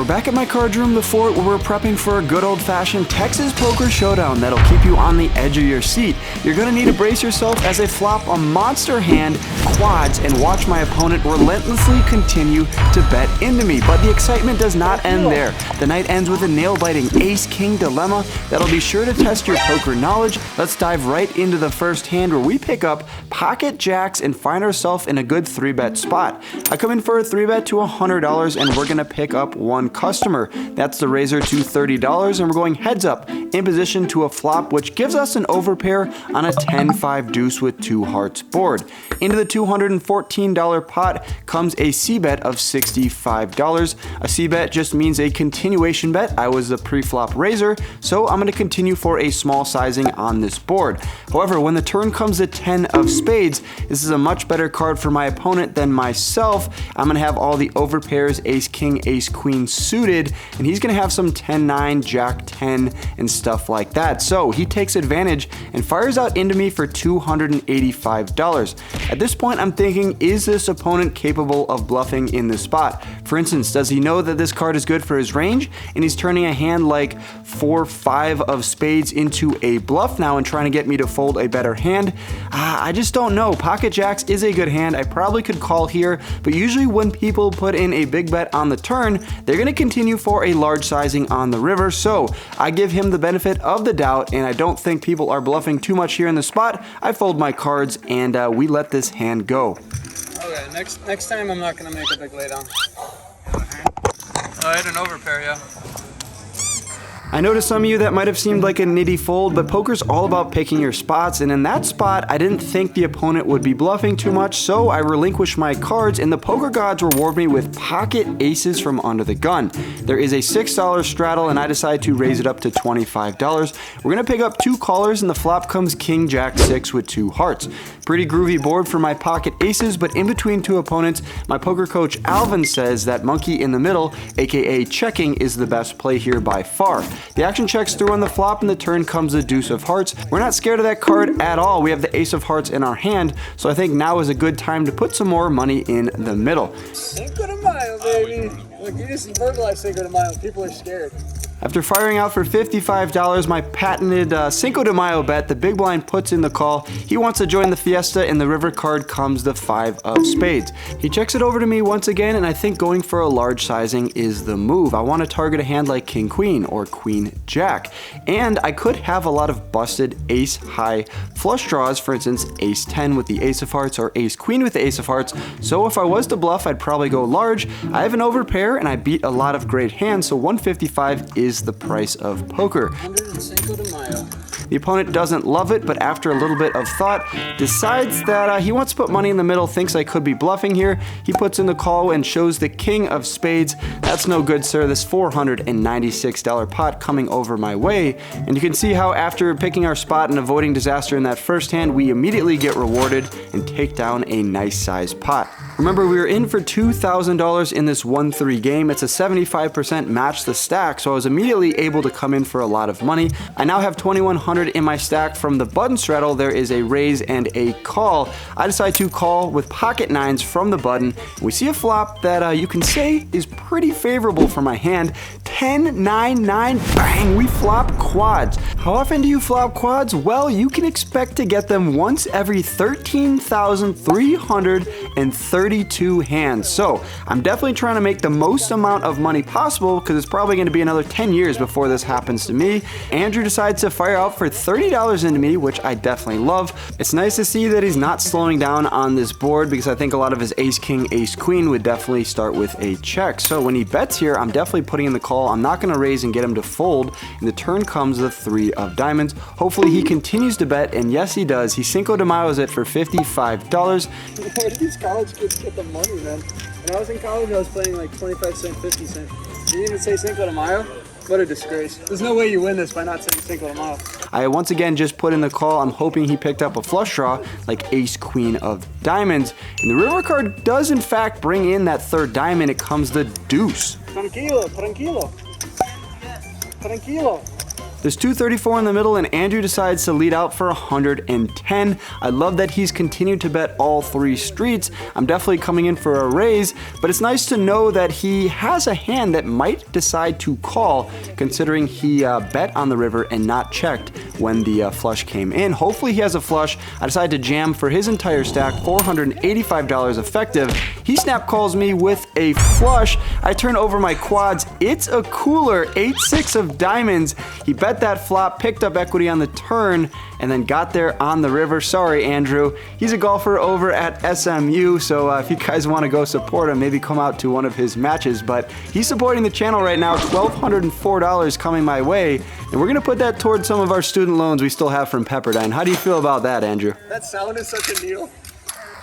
We're back at my card room, the fort, where we're prepping for a good old-fashioned Texas poker showdown that'll keep you on the edge of your seat. You're going to need to brace yourself as I flop a monster hand, quads, and watch my opponent relentlessly continue to bet into me. But the excitement does not end there. The night ends with a nail-biting ace-king dilemma that'll be sure to test your poker knowledge. Let's dive right into the first hand, where we pick up pocket jacks and find ourselves in a good 3-bet spot. I come in for a 3-bet to $100, and we're going to pick up one customer. That's the raiser to $30, and we're going heads up in position to a flop, which gives us an overpair on a 10-5 deuce with 2 hearts board. Into the $214 pot comes a C-bet of $65. A C-bet just means a continuation bet. I was the pre-flop raiser, so I'm going to continue for a small sizing on this board. However, when the turn comes to 10 of spades, this is a much better card for my opponent than myself. I'm going to have all the overpairs, ace-king, ace-queen suited, and he's going to have some 10-9, jack-10, and stuff like that. So he takes advantage and fires out into me for $285. At this point, I'm thinking, is this opponent capable of bluffing in this spot? For instance, does he know that this card is good for his range, and he's turning a hand like 4-5 of spades into a bluff now and trying to get me to fold a better hand? I just don't know. Pocket jacks is a good hand. I probably could call here, but usually when people put in a big bet on the turn, they're going to continue for a large sizing on the river, so I give him the benefit of the doubt, and I don't think people are bluffing too much here in the spot. I fold my cards, and we let this hand go. Okay, next time I'm not going to make a big laydown. I had an overpair, yeah. I know to some of you that might have seemed like a nitty fold, but poker's all about picking your spots, and in that spot, I didn't think the opponent would be bluffing too much, so I relinquished my cards, and the poker gods reward me with pocket aces from under the gun. There is a $6 straddle, and I decide to raise it up to $25. We're gonna pick up 2 callers, and the flop comes king jack 6 with 2 hearts. Pretty groovy board for my pocket aces, but in between 2 opponents, my poker coach Alvin says that monkey in the middle, aka checking, is the best play here by far. The action checks through on the flop, and the turn comes the deuce of hearts. We're not scared of that card at all. We have the ace of hearts in our hand, so I think now is a good time to put some more money in the middle. Cinco de Mayo, baby. Look, you just verbalized Cinco de Mayo. People are scared. After firing out for $55, my patented Cinco de Mayo bet, the big blind puts in the call. He wants to join the fiesta, and the river card comes the 5 of spades. He checks it over to me once again, and I think going for a large sizing is the move. I want to target a hand like king queen or queen jack, and I could have a lot of busted ace high flush draws, for instance ace 10 with the ace of hearts or ace queen with the ace of hearts. So if I was to bluff, I'd probably go large. I have an overpair, and I beat a lot of great hands, so $155 is the price of poker. 100 Cinco de Mayo. The opponent doesn't love it, but after a little bit of thought, decides that he wants to put money in the middle, thinks I could be bluffing here. He puts in the call and shows the king of spades. That's no good, sir. This $496 pot coming over my way. And you can see how after picking our spot and avoiding disaster in that first hand, we immediately get rewarded and take down a nice size pot. Remember, we were in for $2,000 in this 1-3 game. It's a 75% match the stack, so I was immediately able to come in for a lot of money. I now have $2,100 in my stack from the button straddle. There is a raise and a call. I decide to call with pocket 9s from the button. We see a flop that you can say is pretty favorable for my hand. 10, 9, 9, bang, we flop quads. How often do you flop quads? Well, you can expect to get them once every 13,332 hands. So I'm definitely trying to make the most amount of money possible, because it's probably going to be another 10 years before this happens to me. Andrew decides to fire out for $30 into me, which I definitely love. It's nice to see that he's not slowing down on this board, because I think a lot of his ace king, ace queen would definitely start with a check. So when he bets here, I'm definitely putting in the call. I'm not going to raise and get him to fold, and the turn comes the 3 of diamonds. Hopefully he continues to bet, and yes he does. He Cinco de Mayo's it for $55. Where did these college kids get the money, man? When I was in college, I was playing like 25 cent, 50 cent. Did you even say Cinco de Mayo? What a disgrace. There's no way you win this by not saying Cinco de Mayo. I once again just put in the call. I'm hoping he picked up a flush draw like ace queen of diamonds. And the river card does in fact bring in that 3rd diamond. It comes the deuce. Tranquilo, tranquilo. Tranquilo. There's 234 in the middle, and Andrew decides to lead out for 110. I love that he's continued to bet all 3 streets. I'm definitely coming in for a raise, but it's nice to know that he has a hand that might decide to call, considering he bet on the river and not checked when the flush came in. Hopefully he has a flush. I decide to jam for his entire stack, $485 effective. He snap calls me with a flush. I turn over my quads. It's a cooler 8-6 of diamonds. He bet that flop, picked up equity on the turn, and then got there on the river. Sorry, Andrew. He's a golfer over at SMU, so if you guys want to go support him, maybe come out to one of his matches. But he's supporting the channel right now, $1,204 coming my way, and we're going to put that towards some of our student loans we still have from Pepperdine. How do you feel about that, Andrew? That sound is such a deal.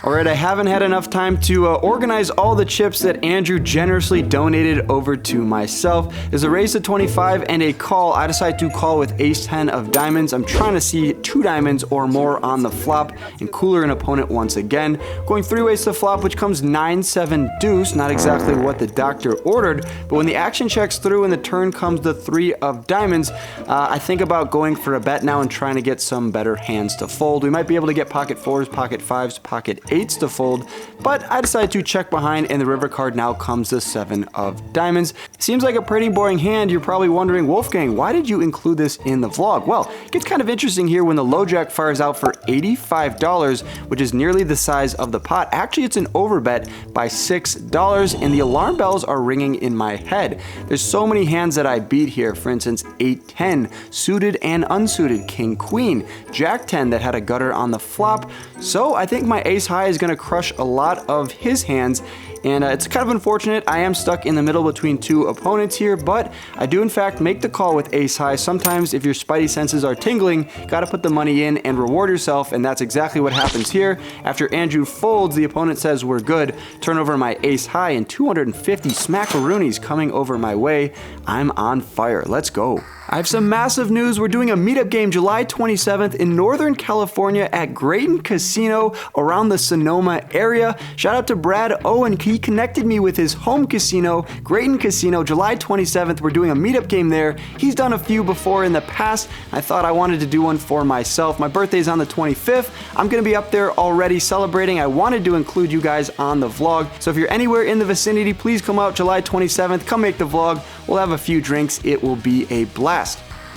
Alright, I haven't had enough time to organize all the chips that Andrew generously donated over to myself. There's a raise to 25 and a call. I decide to call with ace-10 of diamonds. I'm trying to see 2 diamonds or more on the flop and cooler an opponent once again. Going 3 ways to flop, which comes 9-7 deuce. Not exactly what the doctor ordered, but when the action checks through and the turn comes the 3 of diamonds, I think about going for a bet now and trying to get some better hands to fold. We might be able to get pocket 4s, pocket 5s, pocket 8s to fold, but I decided to check behind, and the river card now comes the 7 of diamonds. Seems like a pretty boring hand. You're probably wondering, Wolfgang, why did you include this in the vlog? Well, it gets kind of interesting here when the low jack fires out for $85, which is nearly the size of the pot. Actually, it's an overbet by $6, and the alarm bells are ringing in my head. There's so many hands that I beat here. For instance, 8-10, suited and unsuited, king queen, jack 10 that had a gutter on the flop. So I think my ace high is going to crush a lot of his hands, and it's kind of unfortunate. I am stuck in the middle between 2 opponents here, but I do in fact make the call with ace high. Sometimes if your spidey senses are tingling, gotta put the money in and reward yourself, and that's exactly what happens here. After Andrew folds, the opponent says we're good. Turn over my ace high, and 250 smackaroonies coming over my way. I'm on fire. Let's go. I have some massive news. We're doing a meetup game July 27th in Northern California at Grayton Casino around the Sonoma area. Shout out to Brad Owen. He connected me with his home casino, Grayton Casino, July 27th. We're doing a meetup game there. He's done a few before in the past. I thought I wanted to do one for myself. My birthday's on the 25th. I'm going to be up there already celebrating. I wanted to include you guys on the vlog. So if you're anywhere in the vicinity, please come out July 27th. Come make the vlog. We'll have a few drinks. It will be a blast.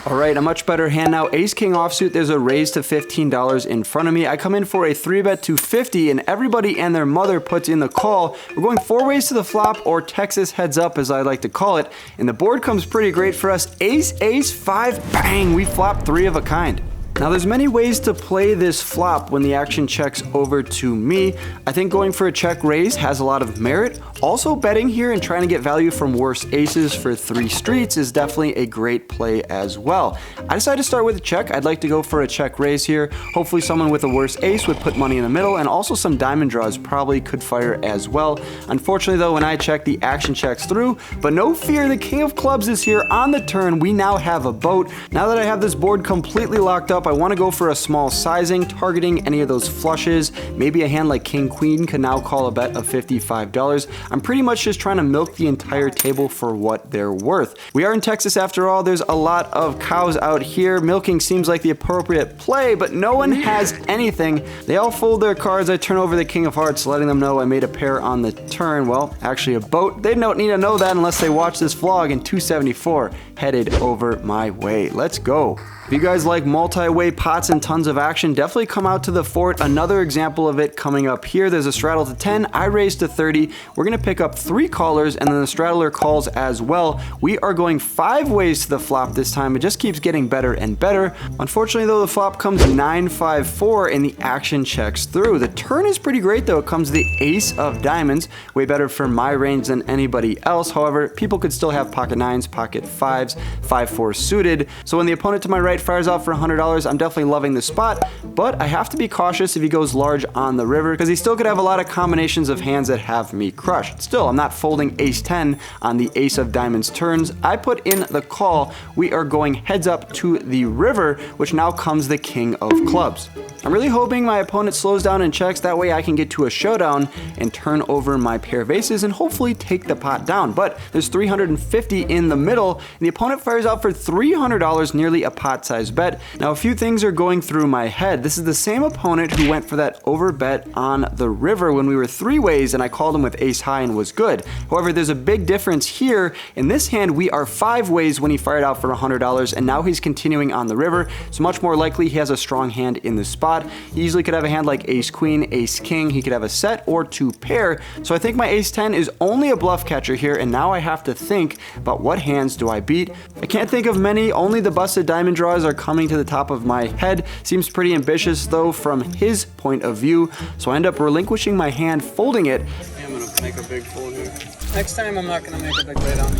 Alright, a much better hand now. Ace King offsuit, there's a raise to $15 in front of me. I come in for a 3-bet to 50, and everybody and their mother puts in the call. We're going 4 ways to the flop, or Texas heads up as I like to call it, and the board comes pretty great for us. Ace, ace, 5, bang! We flop 3 of a kind. Now there's many ways to play this flop when the action checks over to me. I think going for a check raise has a lot of merit. Also betting here and trying to get value from worse aces for 3 streets is definitely a great play as well. I decided to start with a check. I'd like to go for a check raise here. Hopefully someone with a worse ace would put money in the middle, and also some diamond draws probably could fire as well. Unfortunately though, when I check, the action checks through, but no fear, the king of clubs is here on the turn. We now have a boat. Now that I have this board completely locked up, I want to go for a small sizing, targeting any of those flushes. Maybe a hand like king queen can now call a bet of $55. I'm pretty much just trying to milk the entire table for what they're worth. We are in Texas after all. There's a lot of cows out here. Milking seems like the appropriate play, but no one has anything. They all fold their cards. I turn over the king of hearts, letting them know I made a pair on the turn. Well, actually a boat. They don't need to know that unless they watch this vlog, and 274 headed over my way. Let's go. If you guys like multi-way pots and tons of action, definitely come out to the fort. Another example of it coming up here. There's a straddle to 10. I raised to 30. We're going to pick up 3 callers, and then the straddler calls as well. We are going 5 ways to the flop this time. It just keeps getting better and better. Unfortunately, though, the flop comes 9-5-4, and the action checks through. The turn is pretty great, though. It comes the ace of diamonds. Way better for my range than anybody else. However, people could still have pocket 9s, pocket 5s, 5-4 suited. So when the opponent to my right fires out for $100, I'm definitely loving the spot, but I have to be cautious if he goes large on the river, because he still could have a lot of combinations of hands that have me crushed. Still, I'm not folding ace 10 on the ace of diamonds turns. I put in the call. We are going heads up to the river, which now comes the king of clubs. I'm really hoping my opponent slows down and checks. That way I can get to a showdown and turn over my pair of aces and hopefully take the pot down. But there's 350 in the middle, and the opponent fires out for $300, nearly a pot-sized bet. Now, a few things are going through my head. This is the same opponent who went for that over bet on the river when we were 3-ways and I called him with ace high and was good. However, there's a big difference here. In this hand, we are 5-ways when he fired out for $100, and now he's continuing on the river, so much more likely he has a strong hand in the spot. He easily could have a hand like ace queen, ace king. He could have a set or 2 pair. So I think my ace 10 is only a bluff catcher here, and now I have to think about what hands do I beat. I can't think of many. Only the busted diamond draws are coming to the top of my head. Seems pretty ambitious though from his point of view, so I end up relinquishing my hand, folding it. I'm gonna make a big fold here. Next time I'm not gonna make a big lay down.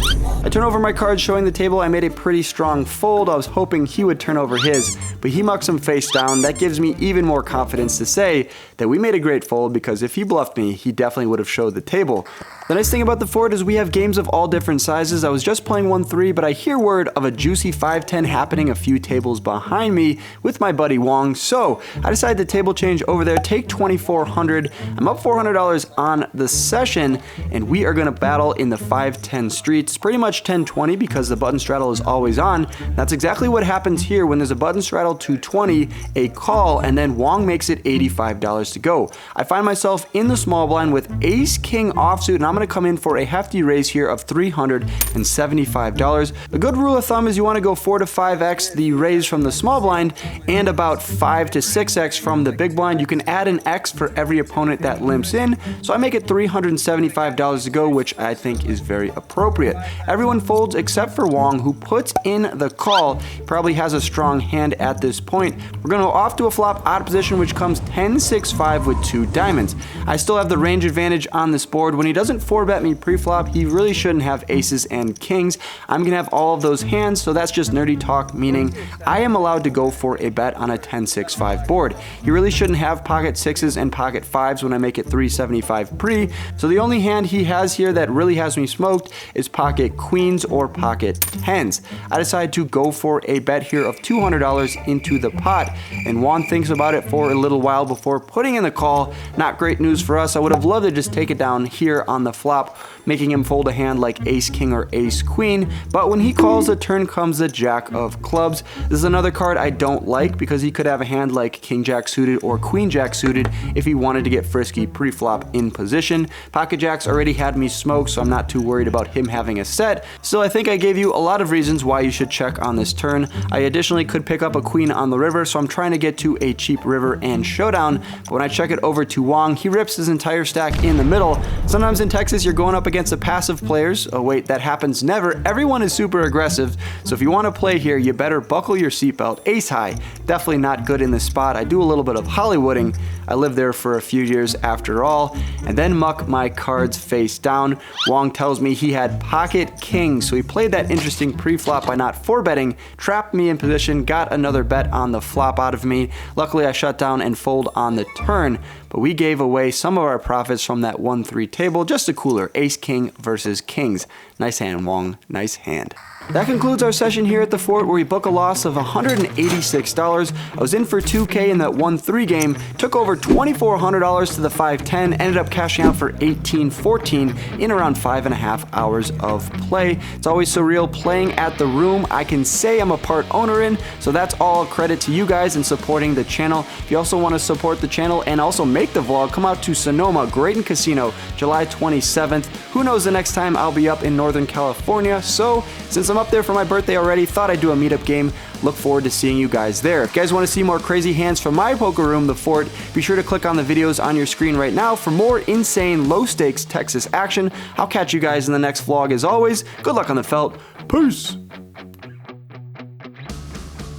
I turn over my cards showing the table. I made a pretty strong fold. I was hoping he would turn over his, but he mucks him face down. That gives me even more confidence to say that we made a great fold, because if he bluffed me, he definitely would have showed the table. The nice thing about the fort is we have games of all different sizes. I was just playing 1-3, but I hear word of a juicy 5-10 happening a few tables behind me with my buddy Wong. So I decided to table change over there, take 2,400. I'm up $400 on the session, and we are gonna battle in the 5-10 streets. Pretty much 10-20 because the button straddle is always on. That's exactly what happens here when there's a button straddle to 20, a call, and then Wong makes it $85 to go. I find myself in the small blind with ace king offsuit, and I'm gonna come in for a hefty raise here of $375. A good rule of thumb is you want to go 4 to 5x the raise from the small blind and about 5 to 6x from the big blind. You can add an X for every opponent that limps in, so I make it $375 to go, which I think is very appropriate. Everyone folds except for Wong, who puts in the call. He probably has a strong hand at this point. We're going to go off to a flop odd position, which comes 10-6-5 with 2 diamonds. I still have the range advantage on this board. When he doesn't 4-bet me pre-flop, he really shouldn't have aces and kings. I'm gonna have all of those hands, so that's just nerdy talk, meaning I am allowed to go for a bet on a 10-6-5 board. He really shouldn't have pocket 6s and pocket 5s when I make it 375 pre, so the only hand he has here that really has me smoked is pocket queens or pocket 10s. I decide to go for a bet here of $200 into the pot, and Juan thinks about it for a little while before putting in the call. Not great news for us. I would have loved to just take it down here on the flop, making him fold a hand like ace king or ace queen, but when he calls, the turn comes the jack of clubs. This is another card I don't like because he could have a hand like king jack suited or queen jack suited if he wanted to get frisky pre-flop in position. Pocket jacks already had me smoked, so I'm not too worried about him having a set. Still, I think I gave you a lot of reasons why you should check on this turn. I additionally could pick up a queen on the river, so I'm trying to get to a cheap river and showdown, but when I check it over to Wong, he rips his entire stack in the middle. Sometimes in Texas, you're going up against the passive players. Oh wait, that happens never. Everyone is super aggressive, so if you want to play here, you better buckle your seatbelt. Ace high, definitely not good in this spot. I do a little bit of Hollywooding. I lived there for a few years after all, and then muck my cards face down. Wong tells me he had pocket king, so he played that interesting pre-flop by not 4-betting, trapped me in position, got another bet on the flop out of me. Luckily, I shut down and fold on the turn, but we gave away some of our profits from that 1-3 table. Just a cooler ace king versus kings. Nice hand, Wong. Nice hand. That concludes our session here at the fort, where we book a loss of $186. I was in for 2K in that 1-3 game, took over $2,400 to the 5-10, ended up cashing out for $1,814 in around 5.5 hours of play. It's always surreal playing at the room I can say I'm a part owner in, so that's all credit to you guys in supporting the channel. If you also want to support the channel and also make the vlog, come out to Sonoma, Graton Casino, July 27th. Who knows the next time I'll be up in Northern California, so since I'm up there for my birthday already, thought I'd do a meetup game. Look forward to seeing you guys there. If you guys want to see more crazy hands from my poker room, the fort, be sure to click on the videos on your screen right now for more insane low stakes Texas action. I'll catch you guys in the next vlog. As always, good luck on the felt. Peace.